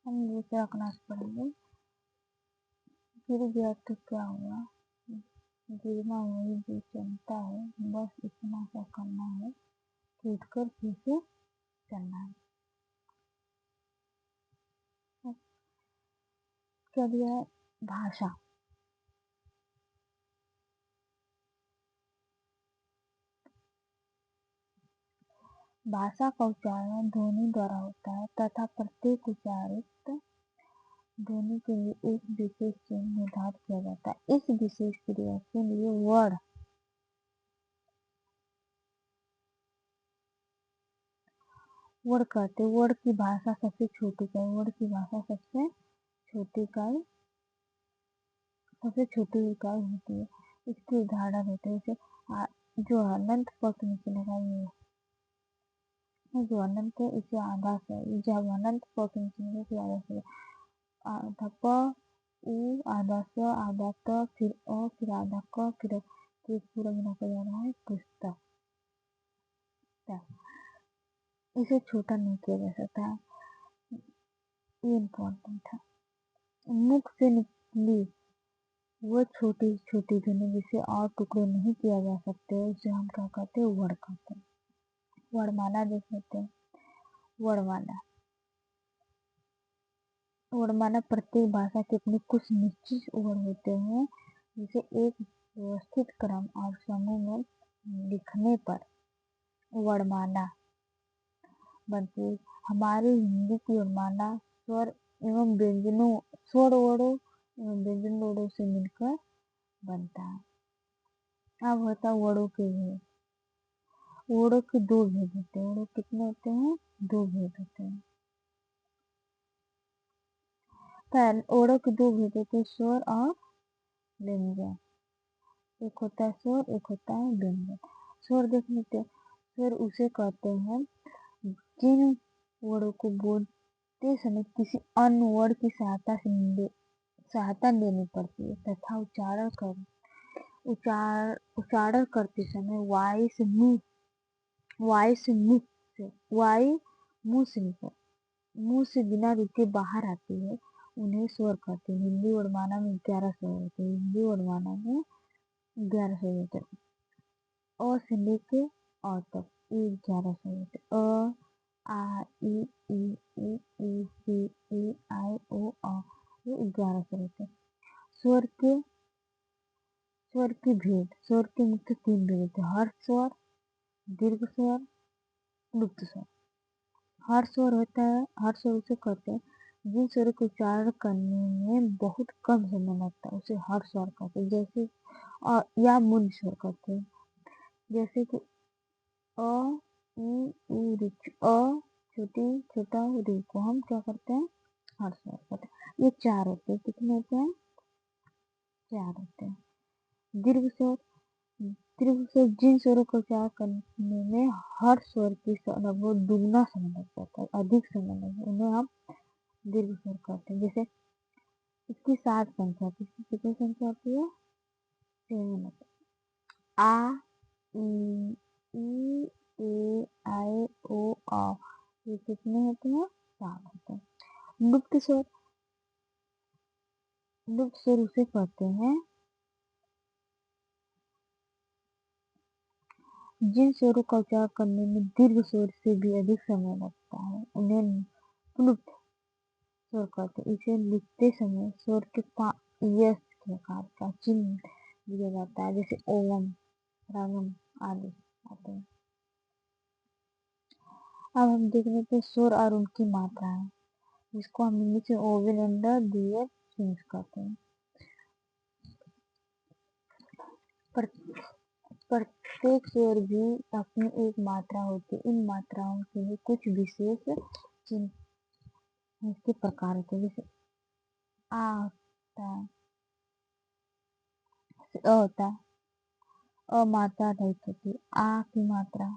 हम दूसरा क्लास पढ़ेंगे। गिर गया तो क्या हुआ, गिरना वही जो चलता है, बस इतना सा करना है कि उठकर फिर से चलना है। क्या दिया है? भाषा। भाषा का उच्चारण ध्वनि द्वारा होता है तथा प्रत्येक उच्चारित ध्वनि के लिए एक विशेष चिन्ह निर्धारित किया जाता है। इस विशेष क्रिया के लिए वर्ड कहते हैं। वर्ड की भाषा सबसे छोटी इकाई, वर्ड की भाषा सबसे छोटी इकाई होती है। इसके उदाहरण होते हैं जैसे जो अनंत पद नीचे लगा ये जो अनंत है इसे आधा से, जब अनंत पद नीचे लगा आधा से, आधा प उ आधा स आधा त फिर अ फिर आधा क फिर पूरा मिला कर जा रहा है पुस्तक। इसे छोटा नहीं किया जा सकता है, ये इम्पोर्टेंट है। मुख से निकली वो छोटी छोटी ध्वनि जिसे और टुकड़े नहीं किया जा सकते उसे हम क्या कहते हैं? वर्ण कहते हैं। वर्णमाला देख लेते हैं। वर्णमाला वर्णमाला प्रत्येक भाषा के अपने कुछ निश्चित वर्ण होते हैं जिसे एक व्यवस्थित क्रम और समूह में लिखने पर वर्णमाला बनती है। हमारी हिंदी की वर्णमाला स्वर एवं व्यंजनों स्वर वर्णों एवं व्यंजन वर्णों से मिलकर बनता है। अब होता है वर्णों के भेद। वर्णों के दो भेद होते हैं। वर्णों कितने होते हैं? दो भेद होते हैं। वर्णों के दो भेद होते हैं, स्वर और व्यंजन। एक होता है स्वर, एक होता है व्यंजन। स्वर देख लेते हैं। स्वर उसे कहते हैं जिन वर्णों को बोलते समय किसी अन्य वर्ण की सहायता लेनी पड़ती है तथा उच्चारण करते समय मुंह से बिना रुके बाहर आती है, उन्हें स्वर कहते हैं। हिंदी वर्णमाला में 11 स्वर होते हैं। हिंदी वर्णमाला में 11 स्वर होते हैं। अ से लेके अ तक ये 11 स्वर होते हैं। अ आ इ सी ई आई ओ अ, ये 11 स्वर होते हैं। स्वर के भेद। स्वर के मुख्य 3 भेद होते हैं, हर्ष स्वर, दीर्घ स्वर, लुप्त स्वर। हर्ष स्वर होता है, हर्ष स्वर उसे कहते हैं जिन स्वरों को उच्चारण करने में बहुत कम समय लगता है उसे हर्ष स्वर कहते हैं। जैसे या मूल स्वर कहते हैं, जैसे कि अ इ उ अ छोटा ऋ को हम क्या करते हैं? हर्ष स्वर कहते हैं। ये 4 होते हैं। कितने होते हैं? 4 होते हैं। दीर्घ स्वर। दीर्घ स्वर जिन स्वरों का उच्चारण करने में हर स्वर की लगभग दुगना समय लग जाता है, अधिक समय लगे, उन्हें हम दीर्घ स्वर कहते हैं। जैसे इसकी 7 संख्या होती है। कितनी संख्या होती है? 7 आ इ ए आई ओ अ, ये कितने होते हैं? 7 होते हैं। लुप्त स्वर उसे कहते हैं जिन स्वरों का उच्चारण करने में दीर्घ स्वर से भी अधिक समय लगता है, उन्हें लुप्त स्वर कहते हैं। इसे लिखते समय स्वर के यस के आकार का चिन्ह दिया जाता है, जैसे ओम, रागम आदि आते हैं। अब हम देख लेते हैं स्वर और उनकी मात्राएं, जिसको हम इंग्लिश में ओवेल एंड डुअल चिन्ह कहते हैं। प्रत्येक स्वर भी अपनी एक मात्रा होती है। इन मात्राओं के लिए कुछ विशेष चिन्ह इसके प्रकार होते हैं, जैसे आ होता है, अ होता है, अ मात्रा रहित होती है। आ की मात्रा,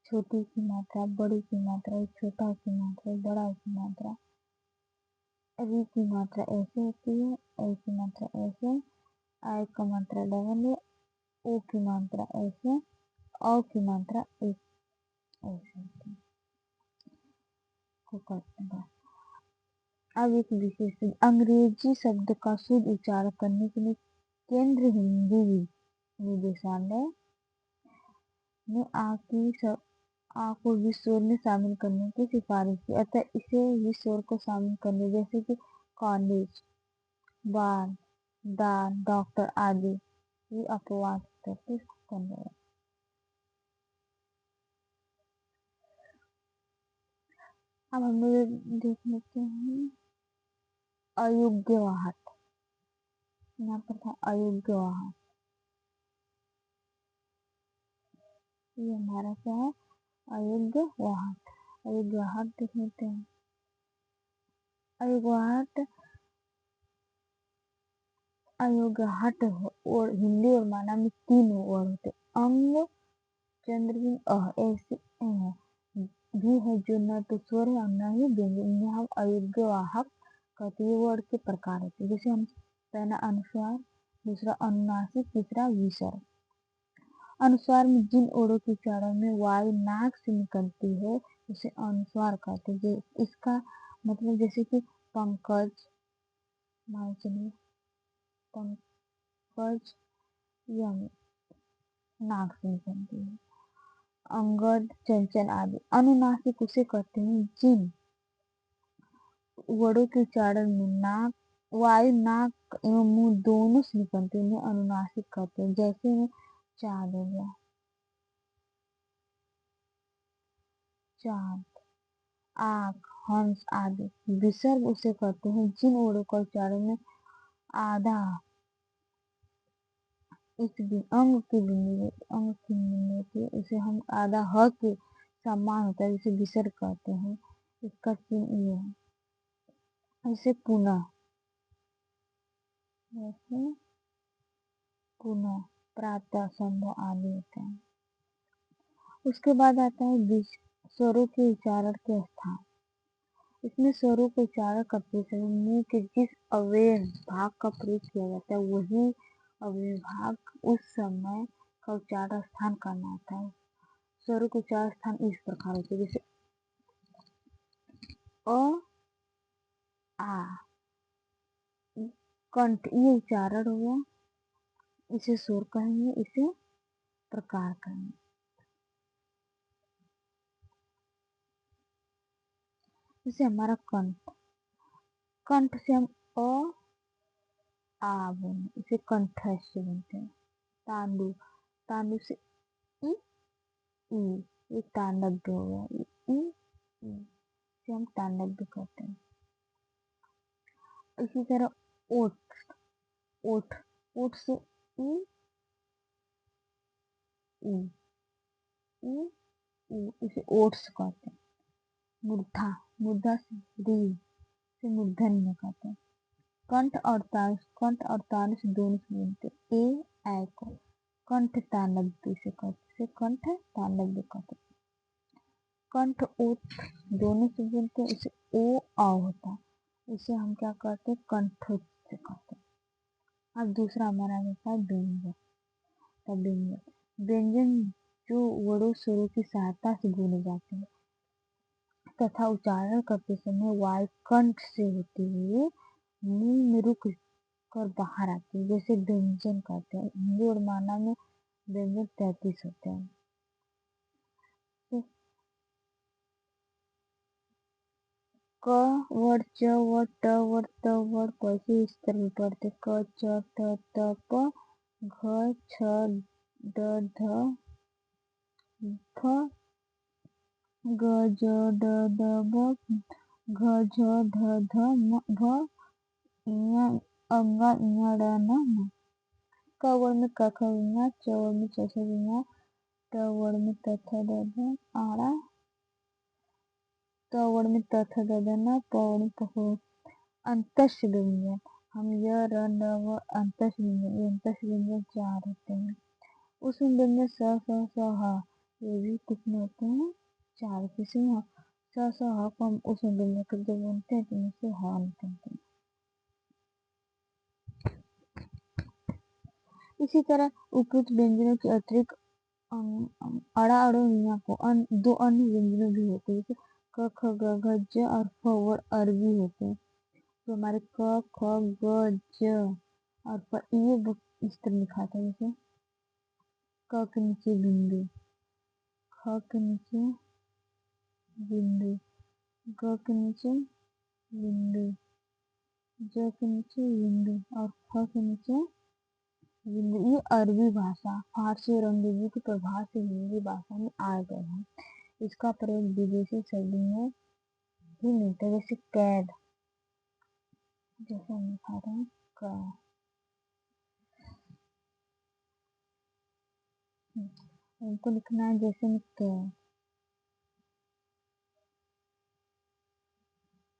छोटी की मात्रा, बड़ी की मात्रा, छोटा की मात्रा, बड़ा की मात्रा, री की मात्रा ऐसे होती है, ए की मात्रा ऐसे, आई का मात्रा डबल है, ओ की मात्रा ऐसे, अ की मात्रा एक ऐसे होती है। अब एक विशेष अंग्रेजी शब्द का शुद्ध उच्चारण करने के लिए केंद्रीय हिंदी निदेशालय ने आ को विस्वर में शामिल करने की सिफारिश की, अतः इसे विस्वर को शामिल करने जैसे कि कॉलेज, बार, दान, डॉक्टर आदि ये अपवाद करके करने लगे। अब हम लोग देख लेते हैं अयोग्य वाहक। यहाँ पर था अयोग्य वाहक, ये हमारा क्या है अयोग्य वाहक। अयोग्य वाहक देख लेते हैं। अयोग्य वाहक अयोग्य हट और हिंदी और माना में तीन वर्ड होते अंग, चंद्रबिन ऐसे भी है जो न तो स्वर है और न ही व्यंजन। इन्हें हम अयोग्य वाहक कहते हैं। वर्ड के प्रकार होते जैसे हम पहला अनुस्वार, दूसरा अनुनासिक, तीसरा विसर्ग। अनुस्वार में जिन ओड़ों के उच्चारण में वायु नाक से निकलती है उसे अनुस्वार कहते हैं। इसका मतलब जैसे कि पंकज, मान चलिए पंकज यह नाक से निकलती है। अंगद, चंचल आदि। अनुनासिक उसे कहते हैं जिन वर्णों के उच्चारण में नाक वायु नाक एवं मुंह दोनों से निकलते हैं, उन्हें अनुनासिक कहते हैं। जैसे में चाँद हो गया, चाँद, आँख, हंस आदि। विसर्ग उसे कहते हैं जिन वर्णों का उच्चारण में आधा अंग की बिंदु के उसे हम आधा ह के समान होता है, जिसे विसर्ग कहते हैं। इसका चिन्ह ये है। ऐसे पुनः, जैसे पुनः, प्रातः, संभव आदि होते हैं। उसके बाद आता है स्वरों के उच्चारण के स्थान। इसमें स्वरों को उच्चारण करते समय मुंह के जिस अवयव भाग का प्रयोग किया जाता है वही अवयव भाग उस समय का उच्चारण स्थान करना होता है। स्वरों के उच्चारण स्थान इस प्रकार होते हैं, जैसे अ, आ, कंठ, ये उच्चारण हो गया, इसे स्वर कहेंगे, इसे प्रकार कहेंगे। जैसे हमारा कंठ, कंठ से हम अ आ बोले, इसे कंठस्थ बोलते हैं। तांडु, तांडु से इ ई, ये तांडव्य हो गया। ई ई से हम तांडव्य कहते हैं। इसी तरह ओठ, ओठ, ओठ से ई ई ई ई, इसे ओट्स कहते हैं। मूर्धा, मूर्धा से री से मूर्धन्य कहते हैं। कंठ और तालु से दोनों से बोलते हैं। ए को कंठ तालव्य से कहते हैं, कंठ तालव्य कहते हैं। कंठ ओठ दोनों से बोलते हैं, इसे ओ आ होता है, इसे हम क्या कहते हैं कंठोच्च कहते हैं। अब दूसरा हमारा होता है व्यंजन। व्यंजन व्यंजन जो वर्णों स्वरों की सहायता से बोले जाते हैं तथा उच्चारण करते समय वायु कंठ से होते हुए मुंह में रुक कर बाहर आती है, जैसे व्यंजन कहते हैं। हिंदी और माना में व्यंजन 33 होते हैं। तो क वर्ड, च वर्ड, ट वर्ड, त वर्ड कैसे इस तरह पढ़ते क च ट त प घ छ ड ध फ ग ज ड द ब घ झ ढ ध म भ ञ अंगा ञ ड़ न म। क वर्ड में क ख ङ, च वर्ड में च छ ङ, ट वर्ड में त थ द ध आड़ा, त वर्ड में त थ द ध न, प वर्ड में प फ। अंतस्थ व्यंजन, हम य र न व अंतस्थ व्यंजन, ये अंतस्थ व्यंजन 4 होते हैं। उसमें व्यंजन स स ह, ये भी कितने होते हैं 4। किसी में स ह को हम उसमें व्यंजन कर जब बोलते हैं तो उनसे ह निकलते हैं। इसी तरह उपयुक्त व्यंजनों के अतिरिक्त अड़ा अड़ो ञ को दो अन्य व्यंजनों भी होते हैं, जैसे क ख ग घ ज और फ वर्ड अरबी होते हैं। तो हमारे क ख ग ज और ये इस तरह लिखा था, जैसे क के नीचे बिंदु, ख के नीचे बिंदु, ग के नीचे बिंदु, ज के नीचे बिंदु और फ के नीचे बिंदु। ये अरबी भाषा, फारसी और अंग्रेजी के प्रभाव से हिंदी भाषा में आ गए हैं। इसका प्रयोग विदेशी शब्द में भी मिलता है, जैसे कैद, जैसे हम लिखा रहे हैं क। उनको लिखना है जैसे में कैद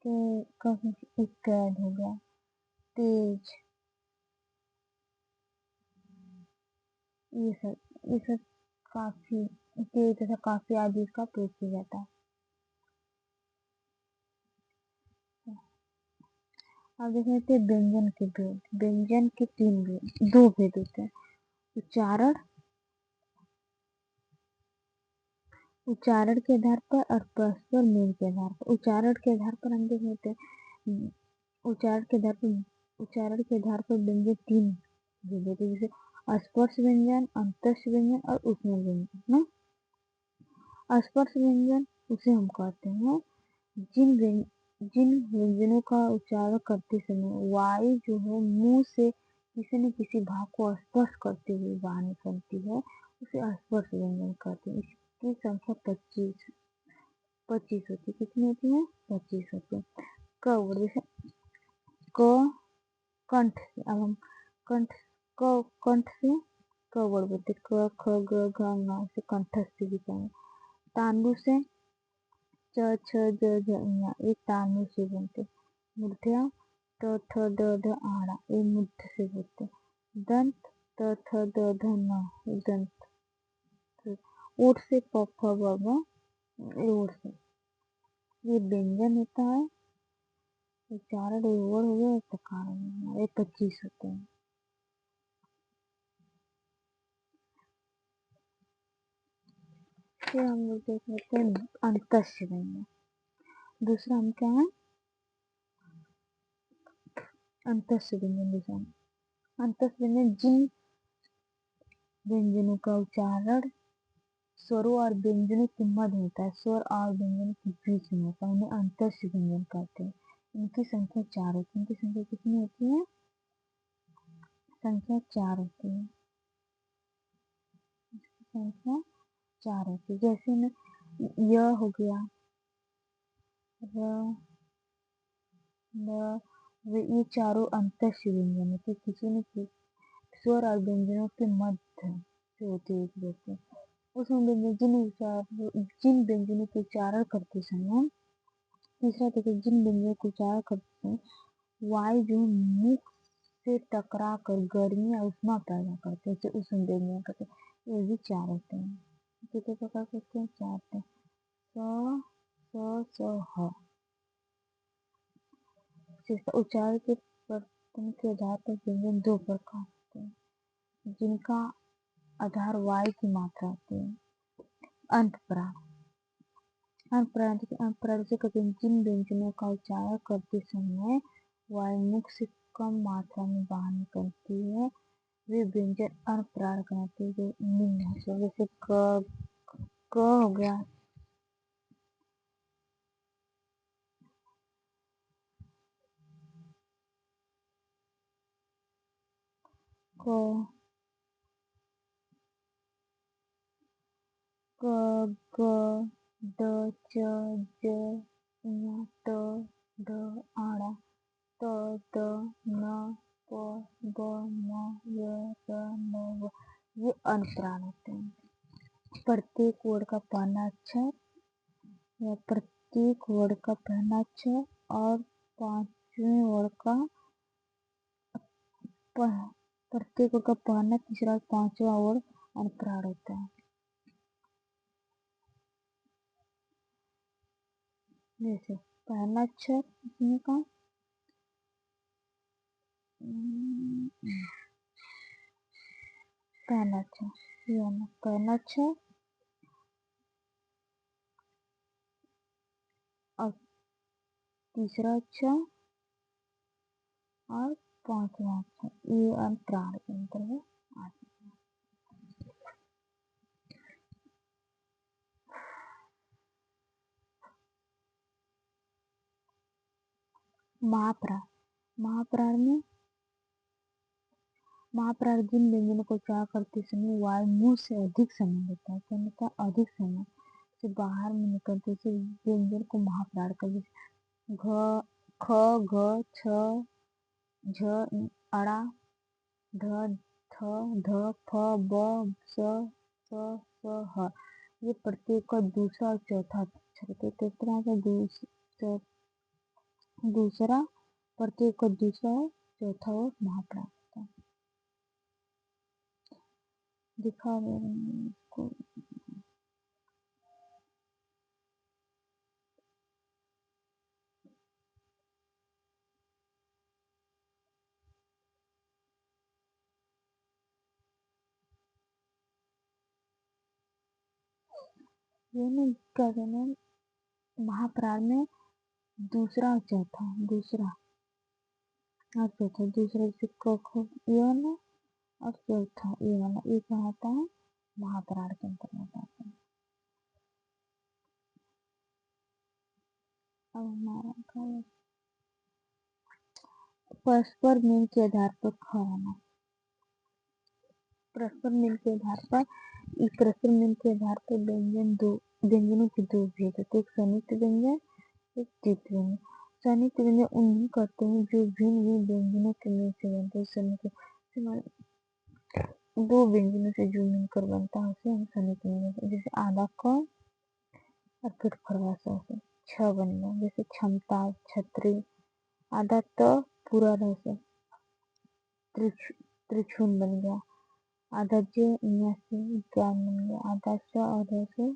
के कैद हो गया। तेज, ये सब काफी, तेज तथा काफी आदि इसका प्रयोग किया जाता है। अब देख लेते हैं व्यंजन के भेद। व्यंजन के दो भेद होते हैं, उच्चारण, उच्चारण के आधार पर और परस्पर मेल के आधार पर। उच्चारण के आधार पर हम देख लेते हैं, उच्चारण के आधार पर व्यंजन तीन भेद होते हैं, जैसे स्पर्श व्यंजन, अंतस्थ व्यंजन और उपमेय व्यंजन ना। स्पर्श व्यंजन उसे हम कहते हैं जिन व्यंजनों का उच्चारण करते समय वायु जो है मुंह से किसी न किसी भाग को स्पर्श करते हुए बाहर निकलती है, उसे स्पर्श व्यंजन कहते हैं। इसकी संख्या 25 होती है। कितनी होती है? 25 होती है। क वर्ड, जैसे क कंठ से, अब हम कंठ कंठ से क वर्ड बोलते, क ख ग घ ङ से कंठस्थ दिखाएंगे। तांडु से च छ ज झ ञ, ये तांडु से बोलते। मूर्धन्य त थ द ध आड़ा, ये मूर्ध से बोलते। दंत त थ द ध न, ये दंत। ओठ से प फ ब भ, ये ओठ से। ये व्यंजन होता है, उच्चारण ओर हो गया, तकार हो गया, ये 25 होते हैं। फिर हम लोग देख लेते हैं अंतस्य व्यंजन। दूसरा हम क्या है? अंतस्य व्यंजन। दूसरा अंतस्य व्यंजन जिन व्यंजनों का उच्चारण स्वरों और व्यंजनों के मध्य होता है, स्वर और व्यंजनों के बीच में होता है, उन्हें अंतस्य व्यंजन कहते हैं। इनकी संख्या 4 होती है। इनकी संख्या कितनी होती है? संख्या 4 होती है। संख्या 4 होती है। जैसे में य हो गया, र, ल, ये चारों अंतस्य व्यंजन होते, किसी न किसी स्वर और व्यंजनों के मध्य से होते हैं। उसमें जिन व्यंजनों के उच्चारण करते समय, तीसरा देखिए, जिन व्यंजनों को उच्चारण करते समय वायु जो मुख से टकरा कर गर्मी या उष्मा पैदा करते हैं, उसे उष्ण व्यंजन कहते हैं। ये भी 4 होते हैं। कितने प्रकार के होते हैं? 4 होते हैं। स, ह। उच्चारण के परिवर्तन के आधार पर व्यंजन 2 प्रकार होते हैं, जिनका आधार वायु की मात्रा होती है। अंतःप्राण, अंतःप्राण से कहते हैं जिन व्यंजनों का उच्चारण करते समय वायु मुख से कम मात्रा में बाहर निकलती है, वे व्यंजन अंतःप्राण कहलाते हैं। जो निम्न है, जैसे क हो गया, क क ग द च ज ञ त ढ आड़ा, त द न प ब म य र न व, ये अनुप्राण होते हैं। प्रत्येक वर्ड का पहला अक्षर या प्रत्येक वर्ड का पहला अक्षर और पांचवें वर्ड का प्रत्येक वर्ड का पहला, तीसरा और पांचवा वर्ड अनुप्राण होता है। जैसे पहला अक्षर इसमें का पहला अक्षर, ये ना पहला अक्षर और तीसरा अक्षर और पांचवा अक्षर ये अंतराल के अंतर्गत आता है। महाप्राण महाप्राण जिन व्यंजनों को उच्चारण करते समय वायु मुंह से अधिक समय लेता है, क्या अधिक समय से बाहर में निकलते से व्यंजन को महाप्राण कहते हैं। घ, ख, घ, छ, झ, अड़ा, ढ, थ, ध, फ, ब, स, ह। ये प्रत्येक का दूसरा और चौथा अक्षर होता है। किस तरह का दूसरा प्रत्येक का दूसरा और चौथा और महाप्राण होता है। दिखा दे रहे हैं इसको। ये ना क्या कहना है, महाप्राण में दूसरा और चौथा दूसरा जैसे क ख ये वाला और चौथा ये वाला ये क्या होता है महाप्राण के अंतर्गत आता है। अब हमारा परस्पर मेल के आधार पर खाना परस्पर मेल के आधार पर व्यंजनों के दो भेद होते हैं, एक संयुक्त व्यंजन एक द्वितीय व्यंजन। संयुक्त व्यंजन उन्हें कहते हैं जो भिन्न भिन्न व्यंजनों के मेल से बनते हैं। दो व्यंजनों से जो मिलकर बनता है उसे हम संयुक्त व्यंजन, जैसे आधा क और फिर खरवासा से छ बन गया, जैसे क्षमता छतरी। आधा त पूरा रह से त्रिशूल बन गया। आधा ज ञ से ज्ञान बन गया। आधा श और र से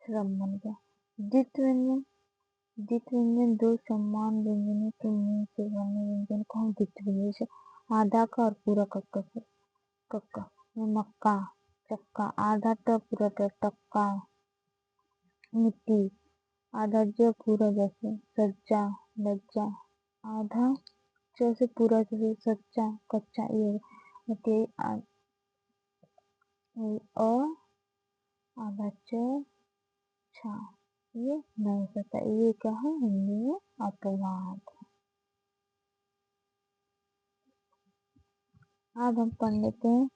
श्रम बन गया। द्वितीय व्यंजन दो समान व्यंजनों के मेल से बने व्यंजन को हम द्वितीय व्यंजन, जैसे आधा का और पूरा कक्का से कक्का मक्का चक्का। आधा ट पूरा ट टक्का मिट्टी। आधा ज पूरा जैसे सज्जा लज्जा। आधा च से पूरा जैसे सच्चा कच्चा ये मिट्टी। अ आधा च छा ये नहीं सकता, ये क्या है हिंदी में अपवाद। अब हम पढ़ लेते हैं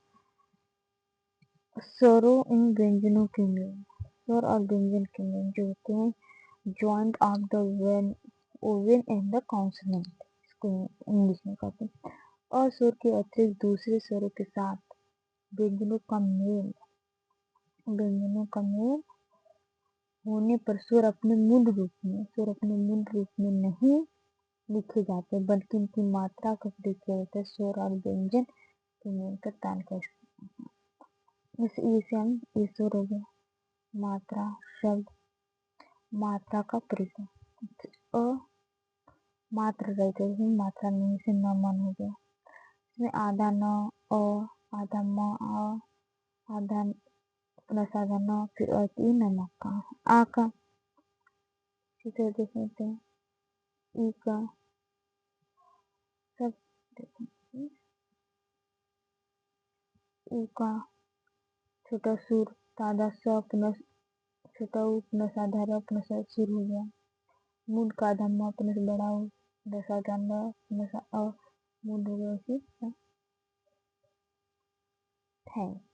स्वरों इन व्यंजनों के मेल। स्वर और व्यंजन के मेल जो होते हैं joint of the vowel and the consonant, इसको इंग्लिश में कहते हैं। और स्वर के अतिरिक्त दूसरे स्वरों के साथ व्यंजनों का मेल होने पर स्वर अपने मूल रूप में नहीं लिखे जाते बल्कि इनकी मात्रा का प्रयोग किया जाता है। स्वर और व्यंजन के मेल का तान कर इसे हम ये स्वर हो गया। मात्रा शब्द मात्रा का प्रयोग अ मात्रा रहते हैं, मात्रा नहीं से न मन हो गया। इसमें आधा न अ आधा म अ आधा प्लस आधा न फिर अति नमक का आ का इसे देख लेते हैं ई का सब देखें ऊ का छोटा सुर आधा स प्लस छोटा ऊ प्लस आधा र प्लस सुर हो गया। मूल का आधा म प्लस बड़ा ऊ प्लस आधा न प्लस अ मूल हो गया। थैंक